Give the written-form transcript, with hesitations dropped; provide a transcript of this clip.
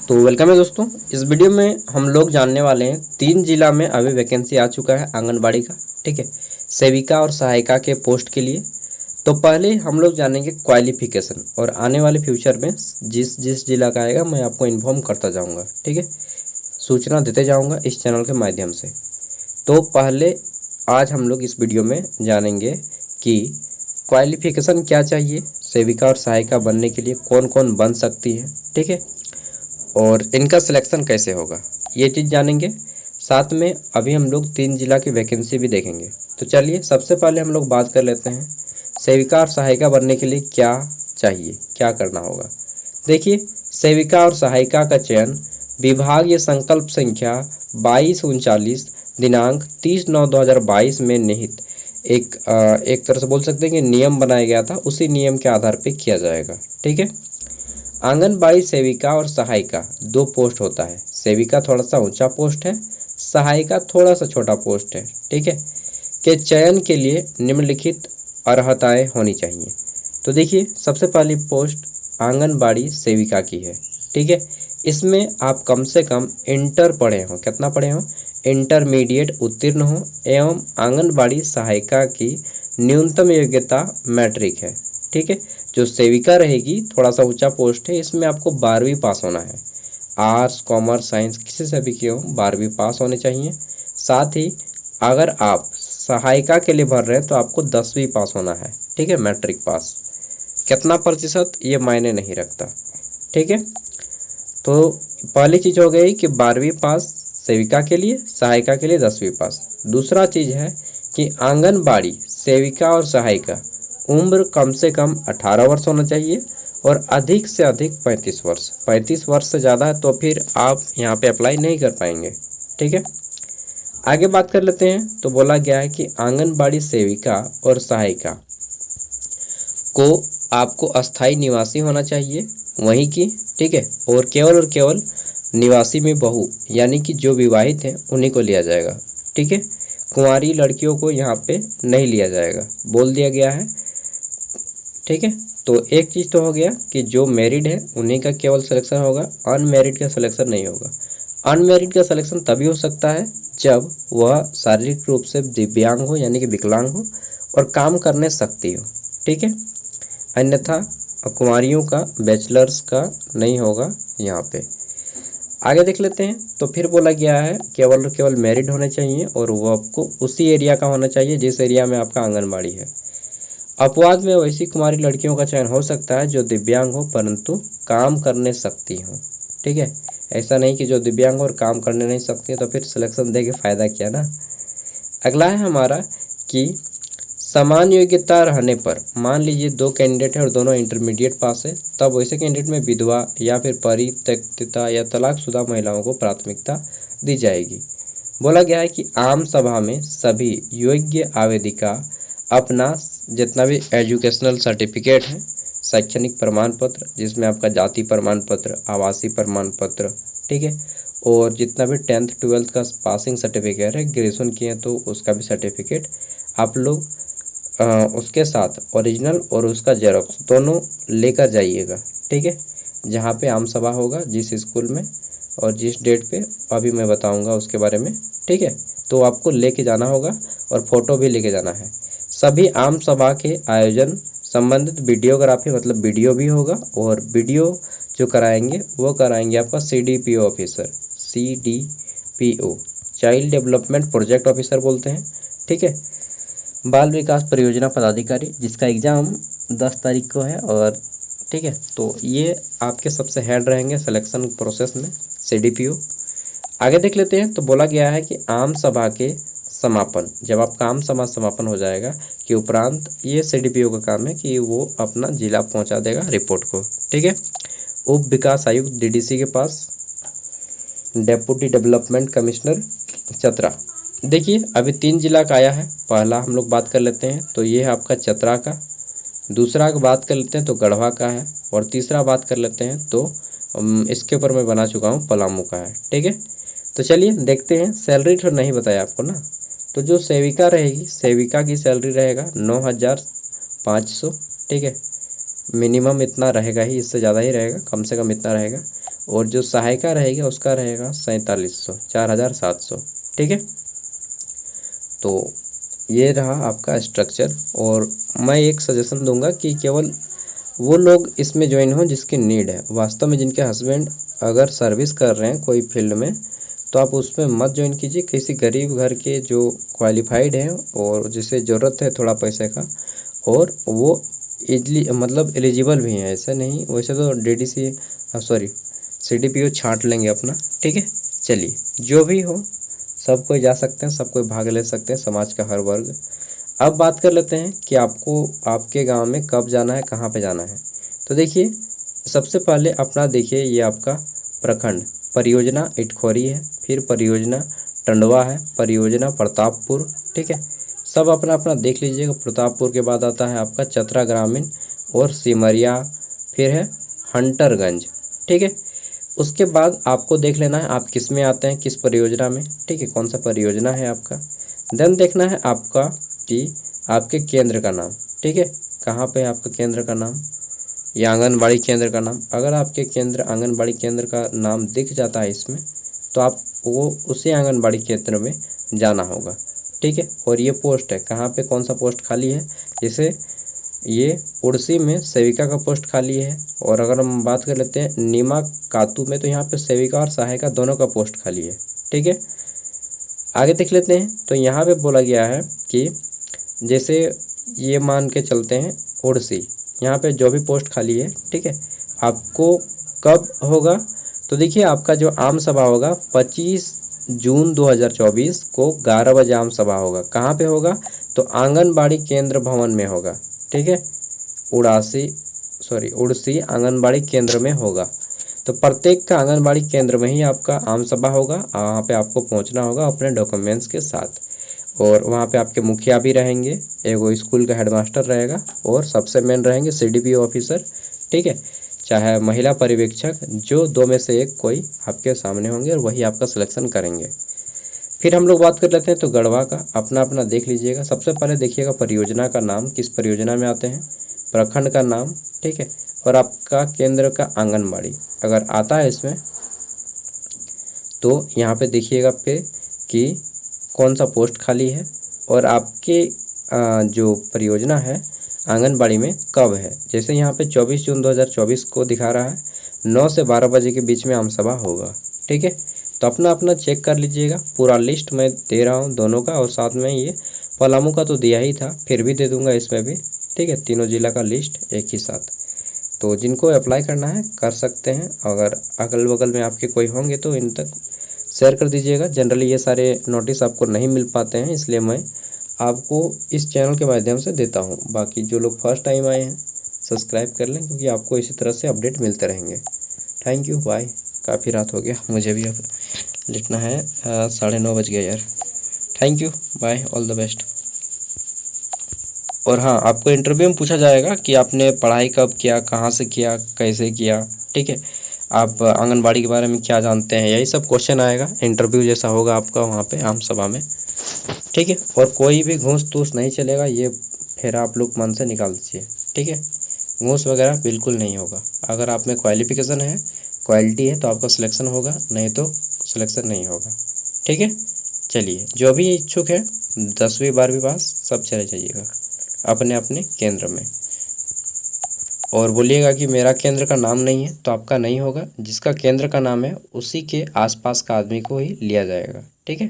तो वेलकम है दोस्तों। इस वीडियो में हम लोग जानने वाले हैं 3 जिला में अभी वैकेंसी आ चुका है आंगनबाड़ी का। ठीक है, सेविका और सहायिका के पोस्ट के लिए। तो पहले हम लोग जानेंगे क्वालिफिकेशन और आने वाले फ्यूचर में जिस जिस जिला का आएगा मैं आपको इन्फॉर्म करता जाऊंगा। ठीक है, सूचना देते जाऊंगा इस चैनल के माध्यम से। तो पहले आज हम लोग इस वीडियो में जानेंगे कि क्वालिफिकेशन क्या चाहिए, सेविका और सहायिका बनने के लिए कौन कौन बन सकती है। ठीक है, और इनका सिलेक्शन कैसे होगा ये चीज़ जानेंगे। साथ में अभी हम लोग 3 जिला की वैकेंसी भी देखेंगे। तो चलिए सबसे पहले हम लोग बात कर लेते हैं सेविका और सहायिका बनने के लिए क्या चाहिए, क्या करना होगा। देखिए, सेविका और सहायिका का चयन विभागीय संकल्प संख्या 2239 दिनांक 30/9/2022 में निहित एक तरह से बोल सकते हैं कि नियम बनाया गया था, उसी नियम के आधार पर किया जाएगा। ठीक है, आंगनबाड़ी सेविका और सहायिका 2 पोस्ट होता है। सेविका थोड़ा सा ऊंचा पोस्ट है, सहायिका थोड़ा सा छोटा पोस्ट है। ठीक है, के चयन के लिए निम्नलिखित अर्हताएं होनी चाहिए। तो देखिए, सबसे पहली पोस्ट आंगनबाड़ी सेविका की है। ठीक है, इसमें आप कम से कम इंटर पढ़े हों। कितना पढ़े हों? इंटरमीडिएट उत्तीर्ण हो एवं आंगनबाड़ी सहायिका की न्यूनतम योग्यता मैट्रिक है। ठीक है, जो सेविका रहेगी थोड़ा सा ऊंचा पोस्ट है, इसमें आपको 12वीं पास होना है। आर्ट्स कॉमर्स साइंस किसी से भी किए हो 12वीं पास होने चाहिए। साथ ही अगर आप सहायिका के लिए भर रहे हैं तो आपको 10वीं पास होना है। ठीक है, मैट्रिक पास। कितना प्रतिशत ये मायने नहीं रखता। ठीक है, तो पहली चीज़ हो गई कि 12वीं पास सेविका के लिए, सहायिका के लिए 10वीं पास। दूसरा चीज़ है कि आंगनबाड़ी सेविका और सहायिका उम्र कम से कम 18 वर्ष होना चाहिए और अधिक से अधिक 35 वर्ष। 35 वर्ष से ज़्यादा है तो फिर आप यहाँ पे अप्लाई नहीं कर पाएंगे। ठीक है, आगे बात कर लेते हैं। तो बोला गया है कि आंगनबाड़ी सेविका और सहायिका को आपको अस्थायी निवासी होना चाहिए वहीं की। ठीक है, और केवल निवासी में बहु यानी कि जो विवाहित हैं उन्हीं को लिया जाएगा। ठीक है, कुंवारी लड़कियों को यहाँ पे नहीं लिया जाएगा, बोल दिया गया है। ठीक है, तो एक चीज़ तो हो गया कि जो मैरिड है उन्हीं का केवल सिलेक्शन होगा, अनमैरिड का सिलेक्शन नहीं होगा। अनमैरिड का सिलेक्शन तभी हो सकता है जब वह शारीरिक रूप से दिव्यांग हो यानी कि विकलांग हो और काम करने सकती हो। ठीक है, अन्यथा कुंवारियों का बैचलर्स का नहीं होगा यहाँ पे। आगे देख लेते हैं। तो फिर बोला गया है केवल मैरिड होने चाहिए और वो आपको उसी एरिया का होना चाहिए जिस एरिया में आपका आंगनबाड़ी है। अपवाद में वैसी कुमारी लड़कियों का चयन हो सकता है जो दिव्यांग हो परंतु काम करने सकती हो। ठीक है, ऐसा नहीं कि जो दिव्यांग हो और काम करने नहीं सकती है तो फिर सिलेक्शन दे के फ़ायदा क्या ना। अगला है हमारा कि समान योग्यता रहने पर, मान लीजिए 2 कैंडिडेट है और दोनों इंटरमीडिएट पास है, तब वैसे कैंडिडेट में विधवा या फिर परित्यक्ता या तलाकशुदा महिलाओं को प्राथमिकता दी जाएगी। बोला गया है कि आम सभा में सभी योग्य आवेदिका अपना जितना भी एजुकेशनल सर्टिफिकेट है, शैक्षणिक प्रमाण पत्र जिसमें आपका जाति प्रमाण पत्र, आवासीय प्रमाण पत्र, ठीक है, और जितना भी 10th 12th का पासिंग सर्टिफिकेट है, ग्रेजुएशन किए हैं तो उसका भी सर्टिफिकेट आप लोग उसके साथ ओरिजिनल और उसका जेरोक्स दोनों लेकर जाइएगा। ठीक है, जहाँ पे आम सभा होगा जिस स्कूल में और जिस डेट पे अभी मैं बताऊंगा उसके बारे में। ठीक है, तो आपको लेके जाना होगा और फोटो भी लेके जाना है। सभी आम सभा के आयोजन संबंधित वीडियोग्राफी मतलब वीडियो भी होगा और वीडियो जो कराएंगे वो कराएंगे आपका CDPO officer, CDPO child development project officer बोलते हैं। ठीक है, बाल विकास परियोजना पदाधिकारी जिसका एग्ज़ाम 10 तारीख को है। और ठीक है, तो ये आपके सबसे हेड रहेंगे सिलेक्शन प्रोसेस में, CDPO। आगे देख लेते हैं। तो बोला गया है कि आम सभा के समापन, जब आपका आम सभा समापन हो जाएगा कि उपरांत ये CDPO का काम है कि वो अपना जिला पहुंचा देगा रिपोर्ट को। ठीक है, उप विकास आयुक्त DDC के पास, डेप्यूटी डेवलपमेंट कमिश्नर चतरा। देखिए, अभी 3 जिला का आया है। पहला हम लोग बात कर लेते हैं तो ये है आपका चतरा का, दूसरा का बात कर लेते हैं तो गढ़वा का है, और तीसरा बात कर लेते हैं तो इसके ऊपर मैं बना चुका हूँ पलामू का है। ठीक है, तो चलिए देखते हैं। सैलरी तो नहीं बताया आपको ना। तो जो सेविका रहेगी, सेविका की सैलरी रहेगा 9,500। ठीक है, मिनिमम इतना रहेगा ही, इससे ज़्यादा ही रहेगा, कम से कम इतना रहेगा। और जो सहायिका रहेगी उसका रहेगा 4700, 4700। ठीक है, तो ये रहा आपका स्ट्रक्चर। और मैं एक सजेशन दूंगा कि केवल वो लोग इसमें ज्वाइन हो जिसकी नीड है। वास्तव में जिनके हस्बैंड अगर सर्विस कर रहे हैं कोई फील्ड में, तो आप उसमें मत ज्वाइन कीजिए। किसी गरीब घर के जो क्वालिफाइड हैं और जिसे ज़रूरत है थोड़ा पैसे का, और वो इजली मतलब एलिजिबल भी हैं, ऐसा नहीं। वैसे तो DDC सॉरी CDPO छांट लेंगे अपना। ठीक है, चलिए जो भी हो, सब कोई जा सकते हैं, सब कोई भाग ले सकते हैं, समाज का हर वर्ग। अब बात कर लेते हैं कि आपको आपके गांव में कब जाना है, कहाँ पे जाना है। तो देखिए, सबसे पहले अपना देखिए, ये आपका प्रखंड परियोजना इटखोरी है, फिर परियोजना टंडवा है, परियोजना प्रतापपुर। ठीक है, सब अपना अपना देख लीजिएगा। प्रतापपुर के बाद आता है आपका चतरा ग्रामीण और सिमरिया, फिर है हंटरगंज। ठीक है, उसके बाद आपको देख लेना है आप किस में आते हैं, किस परियोजना में। ठीक है, कौन सा परियोजना है आपका। देन देखना है आपका कि आपके केंद्र का नाम। ठीक है, कहाँ पे है आपका केंद्र का नाम या आंगनबाड़ी केंद्र का नाम। अगर आपके केंद्र आंगनबाड़ी केंद्र का नाम दिख जाता है इसमें, तो आप वो उसी आंगनबाड़ी केंद्र में जाना होगा। ठीक है, और ये पोस्ट है कहाँ पे, कौन सा पोस्ट खाली है। जैसे ये उड़सी में सेविका का पोस्ट खाली है। और अगर हम बात कर लेते हैं नीमा कातू में, तो यहाँ पे सेविका और सहायिका दोनों का पोस्ट खाली है। ठीक है, आगे देख लेते हैं। तो यहाँ पे बोला गया है कि जैसे ये मान के चलते हैं उड़सी, यहाँ पे जो भी पोस्ट खाली है, ठीक है, आपको कब होगा। तो देखिए, आपका जो आम सभा होगा 25 जून 2024 को 11 बजे आम सभा होगा। कहाँ पे होगा, तो आंगनबाड़ी केंद्र भवन में होगा। ठीक है, उड़सी आंगनबाड़ी केंद्र में होगा। तो प्रत्येक का आंगनबाड़ी केंद्र में ही आपका आम सभा होगा। वहाँ पे आपको पहुँचना होगा अपने डॉक्यूमेंट्स के साथ। और वहाँ पे आपके मुखिया भी रहेंगे, एगो स्कूल का हेडमास्टर रहेगा, और सबसे मेन रहेंगे CDPO ऑफिसर। ठीक है, चाहे महिला पर्यवेक्षक, जो दो में से एक कोई आपके सामने होंगे और वही आपका सिलेक्शन करेंगे। फिर हम लोग बात कर लेते हैं तो गढ़वा का अपना अपना देख लीजिएगा। सबसे पहले देखिएगा परियोजना का नाम, किस परियोजना में आते हैं, प्रखंड का नाम। ठीक है, और आपका केंद्र का आंगनबाड़ी अगर आता है इसमें, तो यहाँ पे देखिएगा पे कि कौन सा पोस्ट खाली है और आपके जो परियोजना है आंगनबाड़ी में कब है। जैसे यहाँ पे 24 जून 2024 को दिखा रहा है, 9 से 12 बजे के बीच में आम सभा होगा। ठीक है, तो अपना अपना चेक कर लीजिएगा। पूरा लिस्ट मैं दे रहा हूँ दोनों का, और साथ में ये पलामू का तो दिया ही था, फिर भी दे दूंगा इसमें भी। ठीक है, तीनों जिला का लिस्ट एक ही साथ। तो जिनको अप्लाई करना है कर सकते हैं। अगर अगल बगल में आपके कोई होंगे तो इन तक शेयर कर दीजिएगा। जनरली ये सारे नोटिस आपको नहीं मिल पाते हैं, इसलिए मैं आपको इस चैनल के माध्यम से देता हूँ। बाकी जो लोग फर्स्ट टाइम आए हैं सब्सक्राइब कर लें, क्योंकि आपको इसी तरह से अपडेट मिलते रहेंगे। Thank you, bye. काफ़ी रात हो गया, मुझे भी अब लिखना है, 9:30 बज गया यार। Thank you, bye, all the best. और हाँ, आपको इंटरव्यू में पूछा जाएगा कि आपने पढ़ाई कब किया, कहाँ से किया, कैसे किया। ठीक है, आप आंगनबाड़ी के बारे में क्या जानते हैं, यही सब क्वेश्चन आएगा। इंटरव्यू जैसा होगा आपका वहाँ पे आम सभा में। ठीक है, और कोई भी घूस तूस नहीं चलेगा, ये फिर आप लोग मन से निकाल दीजिए। ठीक है, घूस वगैरह बिल्कुल नहीं होगा। अगर आप में क्वालिफिकेशन है, क्वालिटी है, तो आपका सिलेक्शन होगा, नहीं तो सिलेक्शन नहीं होगा। ठीक है, चलिए जो भी इच्छुक है 10वीं 12वीं पास सब चले जाइएगा अपने अपने केंद्र में। और बोलिएगा कि मेरा केंद्र का नाम नहीं है, तो आपका नहीं होगा। जिसका केंद्र का नाम है उसी के आसपास का आदमी को ही लिया जाएगा। ठीक है।